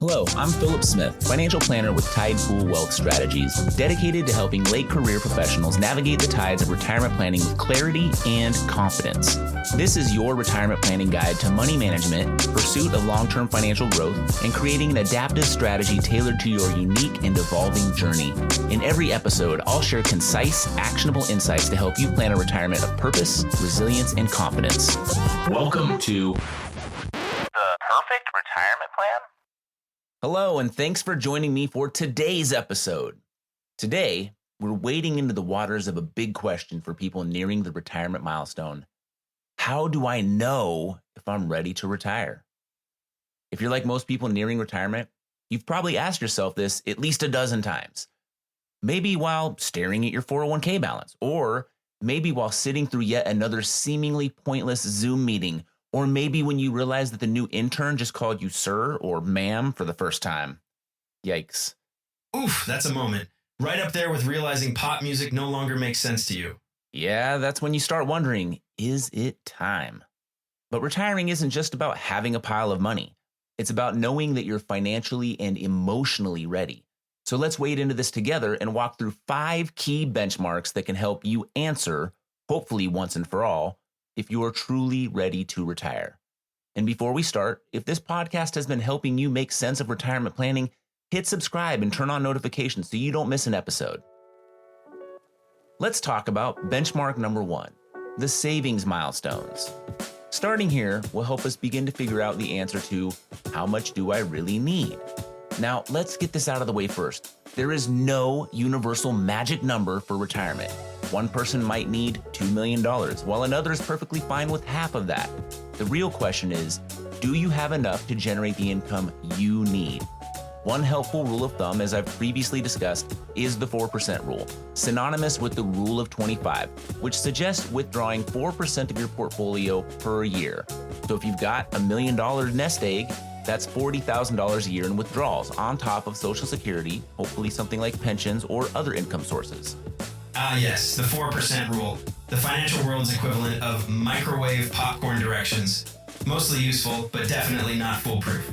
Hello, I'm Phillip Smith, financial planner with Tide Pool Wealth Strategies, dedicated to helping late career professionals navigate the tides of retirement planning with clarity and confidence. This is your retirement planning guide to money management, pursuit of long-term financial growth, and creating an adaptive strategy tailored to your unique and evolving journey. In every episode, I'll share concise, actionable insights to help you plan a retirement of purpose, resilience, and confidence. Welcome to The Perfect Retirement Plan? Hello, and thanks for joining me for today's episode. Today, we're wading into the waters of a big question for people nearing the retirement milestone. How do I know if I'm ready to retire? If you're like most people nearing retirement, you've probably asked yourself this at least a dozen times. Maybe while staring at your 401k balance, or maybe while sitting through yet another seemingly pointless Zoom meeting, or maybe when you realize that the new intern just called you sir or ma'am for the first time. Yikes. Oof, that's a moment. Right up there with realizing pop music no longer makes sense to you. Yeah, that's when you start wondering, is it time? But retiring isn't just about having a pile of money. It's about knowing that you're financially and emotionally ready. So let's wade into this together and walk through 5 key benchmarks that can help you answer, hopefully once and for all, if you are truly ready to retire. And before we start, if this podcast has been helping you make sense of retirement planning, hit subscribe and turn on notifications so you don't miss an episode. Let's talk about benchmark number 1, the savings milestones. Starting here will help us begin to figure out the answer to how much do I really need? Now, let's get this out of the way first. There is no universal magic number for retirement. One person might need $2 million, while another is perfectly fine with half of that. The real question is, do you have enough to generate the income you need? One helpful rule of thumb, as I've previously discussed, is the 4% rule, synonymous with the rule of 25, which suggests withdrawing 4% of your portfolio per year. So if you've got $1 million nest egg, that's $40,000 a year in withdrawals on top of Social Security, hopefully something like pensions or other income sources. Yes, the 4% rule. The financial world's equivalent of microwave popcorn directions. Mostly useful, but definitely not foolproof.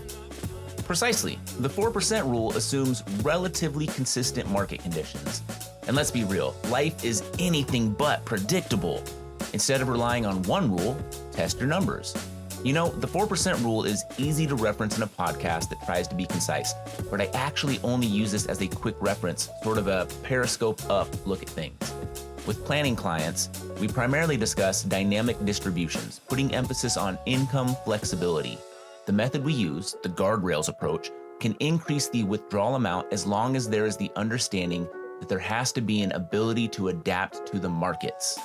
Precisely. The 4% rule assumes relatively consistent market conditions. And let's be real, life is anything but predictable. Instead of relying on one rule, test your numbers. You know, the 4% rule is easy to reference in a podcast that tries to be concise, but I actually only use this as a quick reference, sort of a periscope up look at things. With planning clients, we primarily discuss dynamic distributions, putting emphasis on income flexibility. The method we use, the guardrails approach, can increase the withdrawal amount as long as there is the understanding that there has to be an ability to adapt to the markets.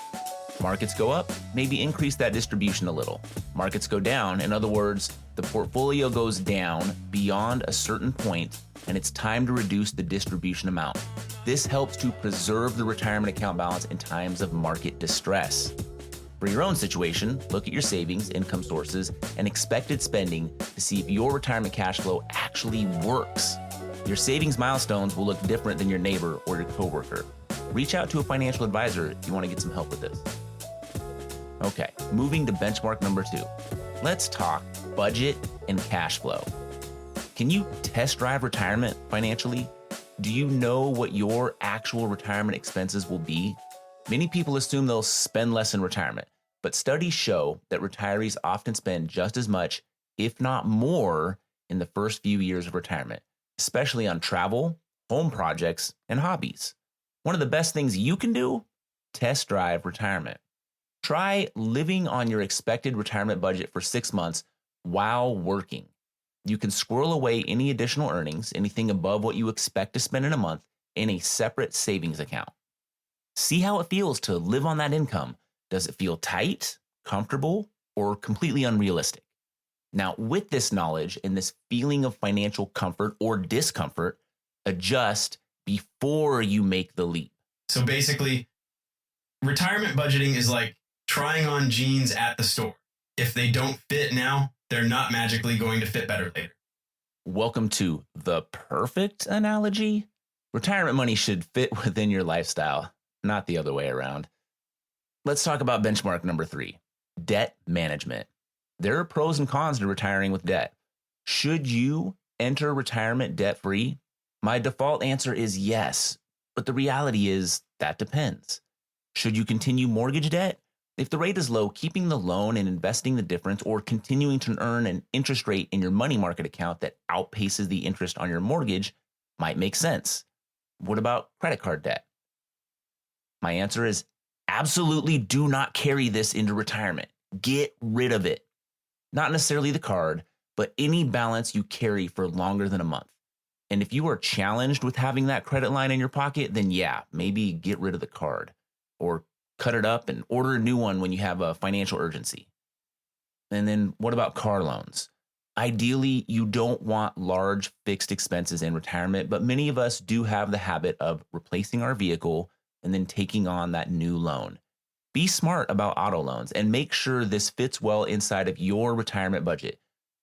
Markets go up, maybe increase that distribution a little. Markets go down, in other words, the portfolio goes down beyond a certain point and it's time to reduce the distribution amount. This helps to preserve the retirement account balance in times of market distress. For your own situation, look at your savings, income sources, and expected spending to see if your retirement cash flow actually works. Your savings milestones will look different than your neighbor or your coworker. Reach out to a financial advisor if you want to get some help with this. Okay, moving to benchmark number 2. Let's talk budget and cash flow. Can you test drive retirement financially? Do you know what your actual retirement expenses will be? Many people assume they'll spend less in retirement, but studies show that retirees often spend just as much, if not more, in the first few years of retirement, especially on travel, home projects, and hobbies. One of the best things you can do? Test drive retirement. Try living on your expected retirement budget for 6 months while working. You can squirrel away any additional earnings, anything above what you expect to spend in a month, in a separate savings account. See how it feels to live on that income. Does it feel tight, comfortable, or completely unrealistic? Now, with this knowledge and this feeling of financial comfort or discomfort, adjust before you make the leap. So basically, retirement budgeting is like trying on jeans at the store. If they don't fit now, they're not magically going to fit better later. Welcome to the perfect analogy. Retirement money should fit within your lifestyle, not the other way around. Let's talk about benchmark number 3, debt management. There are pros and cons to retiring with debt. Should you enter retirement debt-free? My default answer is yes, but the reality is that depends. Should you continue mortgage debt? If the rate is low, keeping the loan and investing the difference, or continuing to earn an interest rate in your money market account that outpaces the interest on your mortgage might make sense. What about credit card debt? My answer is absolutely do not carry this into retirement. Get rid of it. Not necessarily the card, but any balance you carry for longer than a month. And if you are challenged with having that credit line in your pocket, then yeah, maybe get rid of the card or cut it up and order a new one when you have a financial urgency. And then what about car loans? Ideally, you don't want large fixed expenses in retirement, but many of us do have the habit of replacing our vehicle and then taking on that new loan. Be smart about auto loans and make sure this fits well inside of your retirement budget.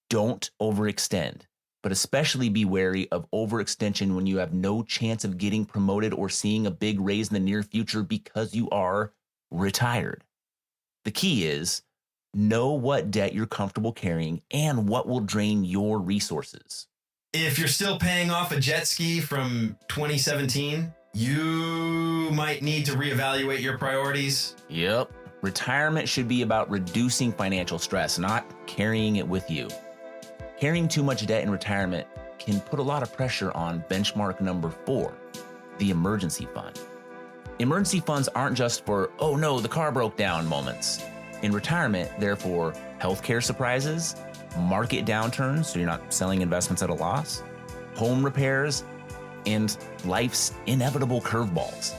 Don't overextend, but especially be wary of overextension when you have no chance of getting promoted or seeing a big raise in the near future because you are retired. The key is know what debt you're comfortable carrying and what will drain your resources. If you're still paying off a jet ski from 2017, you might need to reevaluate your priorities. Yep. Retirement should be about reducing financial stress, not carrying it with you. Carrying too much debt in retirement can put a lot of pressure on benchmark number 4, the emergency fund. Emergency funds aren't just for, oh no, the car broke down moments. In retirement, they're for healthcare surprises, market downturns, so you're not selling investments at a loss, home repairs, and life's inevitable curveballs.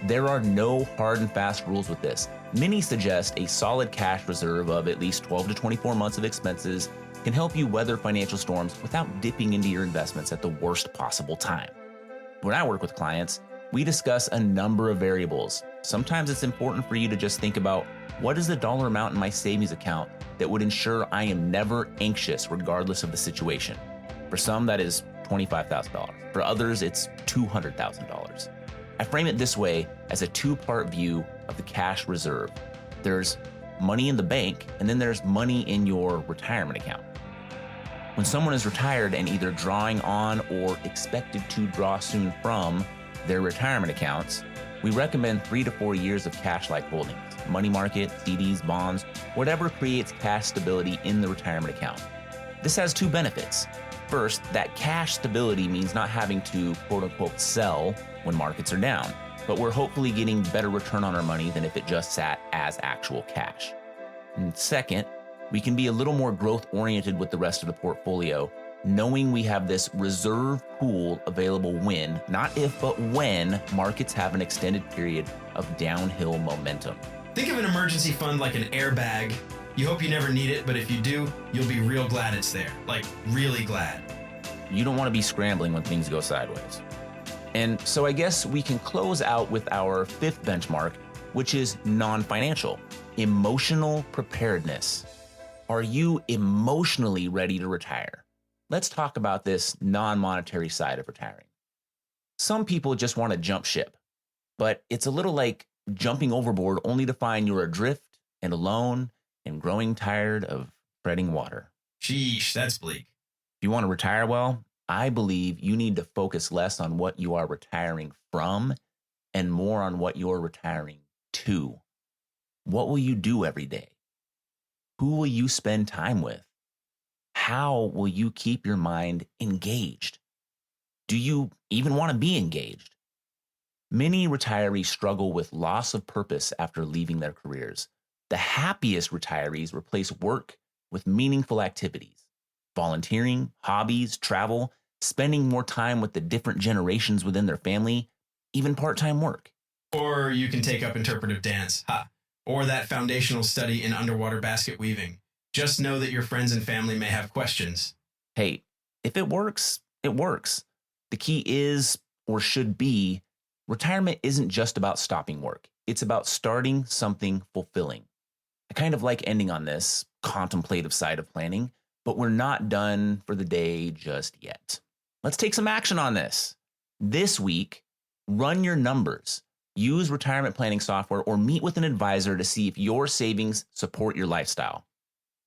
There are no hard and fast rules with this. Many suggest a solid cash reserve of at least 12 to 24 months of expenses can help you weather financial storms without dipping into your investments at the worst possible time. When I work with clients, we discuss a number of variables. Sometimes it's important for you to just think about what is the dollar amount in my savings account that would ensure I am never anxious regardless of the situation. For some, that is $25,000. For others, it's $200,000. I frame it this way as a 2-part view of the cash reserve. There's money in the bank, and then there's money in your retirement account. When someone is retired and either drawing on or expected to draw soon from their retirement accounts, we recommend 3 to 4 years of cash-like holdings, money market, CDs, bonds, whatever creates cash stability in the retirement account. This has 2 benefits. First, that cash stability means not having to quote-unquote sell when markets are down, but we're hopefully getting better return on our money than if it just sat as actual cash. And second, we can be a little more growth-oriented with the rest of the portfolio, knowing we have this reserve pool available when, not if, but when markets have an extended period of downhill momentum. Think of an emergency fund like an airbag. You hope you never need it, but if you do, you'll be real glad it's there. Like, really glad. You don't want to be scrambling when things go sideways. And so I guess we can close out with our 5th benchmark, which is non-financial, emotional preparedness. Are you emotionally ready to retire? Let's talk about this non-monetary side of retiring. Some people just want to jump ship, but it's a little like jumping overboard only to find you're adrift and alone and growing tired of treading water. Sheesh, that's bleak. If you want to retire well, I believe you need to focus less on what you are retiring from and more on what you're retiring to. What will you do every day? Who will you spend time with? How will you keep your mind engaged? Do you even want to be engaged? Many retirees struggle with loss of purpose after leaving their careers. The happiest retirees replace work with meaningful activities, volunteering, hobbies, travel, spending more time with the different generations within their family, even part-time work. Or you can take up interpretive dance, or that foundational study in underwater basket weaving. Just know that your friends and family may have questions. Hey, if it works, it works. The key is, or should be, retirement isn't just about stopping work. It's about starting something fulfilling. I kind of like ending on this contemplative side of planning, but we're not done for the day just yet. Let's take some action on this. This week, run your numbers. Use retirement planning software or meet with an advisor to see if your savings support your lifestyle.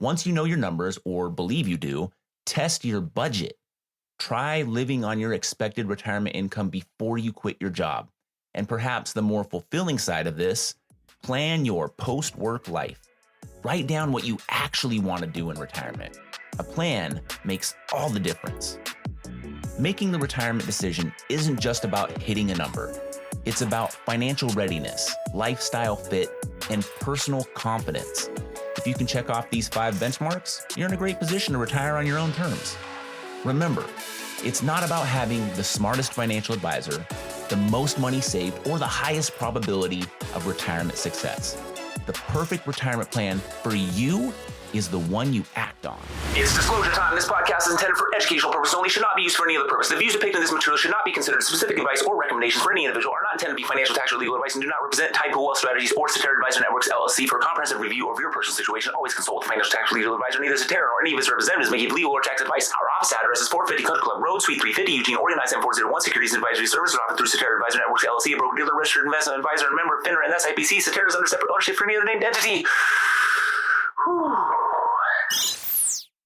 Once you know your numbers, or believe you do, test your budget. Try living on your expected retirement income before you quit your job. And perhaps the more fulfilling side of this, plan your post-work life. Write down what you actually want to do in retirement. A plan makes all the difference. Making the retirement decision isn't just about hitting a number. It's about financial readiness, lifestyle fit, and personal confidence. If you can check off these 5 benchmarks, you're in a great position to retire on your own terms. Remember, it's not about having the smartest financial advisor, the most money saved, or the highest probability of retirement success. The perfect retirement plan for you is the one you act on. It's disclosure time. This podcast is intended for educational purposes only, should not be used for any other purpose. The views depicted in this material should not be considered specific advice or recommendations for any individual, are not intended to be financial, tax, or legal advice, and do not represent Type Wealth Strategies or Cetera Advisor Networks, LLC. For a comprehensive review of your personal situation, always consult with a financial, tax, or legal advisor. Neither Cetera nor any of its representatives may give legal or tax advice. Our office address is 450 Country Club Road, Suite 350, Eugene, Oregon 97401. Securities and advisory services are offered through Cetera Advisor Networks, LLC, a broker-dealer, registered investment advisor, and member of FINRA and SIPC. Cetera is under separate ownership for any other named entity.